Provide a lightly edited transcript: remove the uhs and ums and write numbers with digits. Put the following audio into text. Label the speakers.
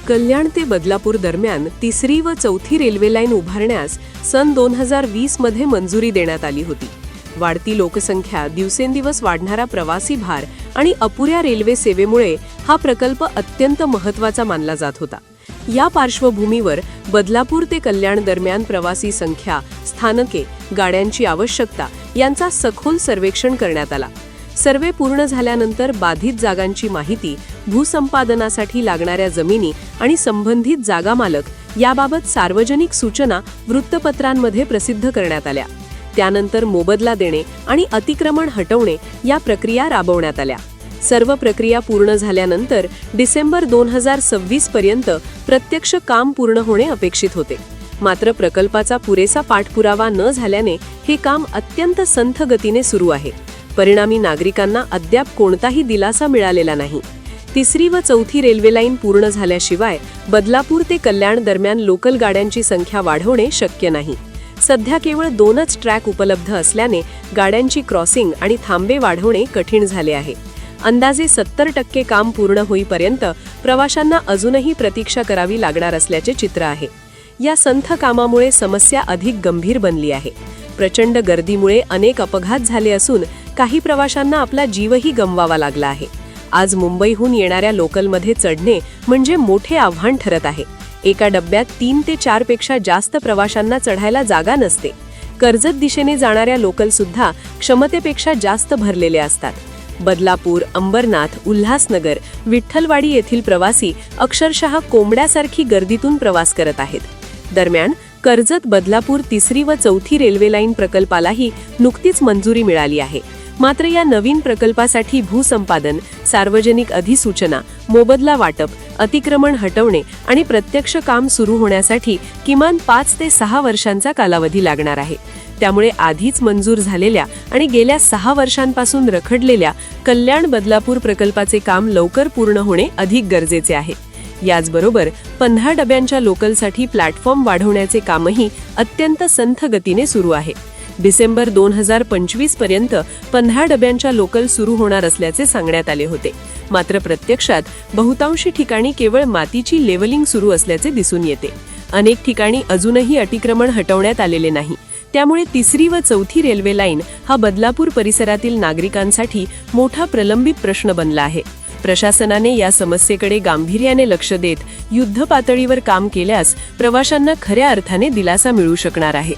Speaker 1: कल्याण ते बदलापूर दरम्यान तिसरी व चौथी रेल्वे लाईन उभारण्यास सन 2020 मध्ये मंजुरी देण्यात आली होती. वाढती लोकसंख्या, दिवसेंदिवस वाढणारा प्रवासी भार आणि अपुऱ्या रेल्वे सेवेमुळे हा प्रकल्प अत्यंत महत्त्वाचा मानला जात होता. या पार्श्वभूमीवर बदलापूर ते कल्याण दरम्यान प्रवासी संख्या, स्थानके, गाड्यांची आवश्यकता यांचा सखोल सर्वेक्षण करण्यात आला. सर्वे पूर्ण झाल्यानंतर बाधित जागांची माहिती, भूसंपादनासाठी लागणाऱ्या जमिनी आणि संबंधित जागा मालक याबाबत सार्वजनिक सूचना वृत्तपत्रांमध्ये प्रसिद्ध करण्यात आल्या. त्यानंतर मोबदला देणे आणि अतिक्रमण हटवणे या प्रक्रिया राबवण्यात आल्या. सर्व प्रक्रिया पूर्ण झाल्यानंतर डिसेंबर 2026 पर्यंत प्रत्यक्ष काम पूर्ण होणे अपेक्षित होते. मात्र प्रकल्पाचा पुरेसा पाठपुरावा न झाल्याने हे काम अत्यंत संथ गतीने सुरू आहे. परिणामी नागरिकांना अद्याप कोणताही दिलासा मिळालेला नाही. तिसरी व चौथी रेल्वे लाईन पूर्ण झाल्याशिवाय बदलापूर ते कल्याण दरम्यान लोकल गाड्यांची संख्या वाढवणे शक्य नाही. सध्या केवळ 2च ट्रॅक उपलब्ध असल्याने गाड्यांची क्रॉसिंग आणि थांबे वाढवणे कठीण झाले आहे. अंदाजे 70% काम पूर्ण होईपर्यंत प्रवाशांना अजूनही प्रतीक्षा करावी लागणार असल्याचे चित्र आहे. या संथ कामामुळे समस्या अधिक गंभीर बनली आहे. प्रचंड गर्दीमुळे अनेक अपघात झाले असून काही प्रवाशांना आपला जीवही गमवावा लागला आहे. आज मुंबईहून येणाऱ्या लोकलमध्ये चढणे म्हणजे मोठे आव्हान ठरत आहे. एका डब्यात 3 ते 4 पेक्षा जास्त प्रवाशांना चढायला जागा नसते. कर्जत दिशेने जाणाऱ्या लोकल सुद्धा क्षमतेपेक्षा जास्त भरलेले असतात. बदलापूर, अंबरनाथ, उल्हासनगर, विठ्ठलवाडी येथील प्रवासी अक्षरशः कोंबड्यासारखी गर्दीतून प्रवास करत आहेत. दरम्यान कर्जत बदलापूर तिसरी व चौथी रेल्वे लाईन प्रकल्पालाही नुकतीच मंजुरी मिळाली आहे. मात्र या नवीन प्रकल्पासाठी भूसंपादन, सार्वजनिक अधिसूचना, मोबदला वाटप, अतिक्रमण हटवणे आणि प्रत्यक्ष काम सुरू होण्यासाठी किमान 5 ते 6 वर्षांचा कालावधी लागणार आहे. त्यामुळे आधीच मंजूर झालेल्या आणि गेल्या 6 वर्षांपासून रखडलेल्या कल्याण बदलापूर प्रकल्पाचे काम लवकर पूर्ण होणे अधिक गरजेचे आहे. याचबरोबर 15 डब्यांच्या लोकलसाठी प्लॅटफॉर्म वाढवण्याचे कामही अत्यंत संथ गतीने सुरू आहे. डिसेंबर 2025 पर्यंत 15 डब्यांच्या लोकल सुरू होणार असल्याचे सांगण्यात आले होते. मात्र प्रत्यक्षात बहुतांशी ठिकाणी केवळ मातीची लेवलिंग सुरू असल्याचे दिसून येते. अनेक ठिकाणी अजूनही अतिक्रमण हटवण्यात आलेले नाही. त्यामुळे तिसरी व चौथी रेल्वे लाईन हा बदलापूर परिसरातील नागरिकांसाठी मोठा प्रलंबित प्रश्न बनला आहे. प्रशासनाने या समस्येकडे गांभीर्याने लक्ष देत युद्ध पातळीवर काम केल्यास प्रवाशांना खऱ्या अर्थाने दिलासा मिळू शकणार आहे.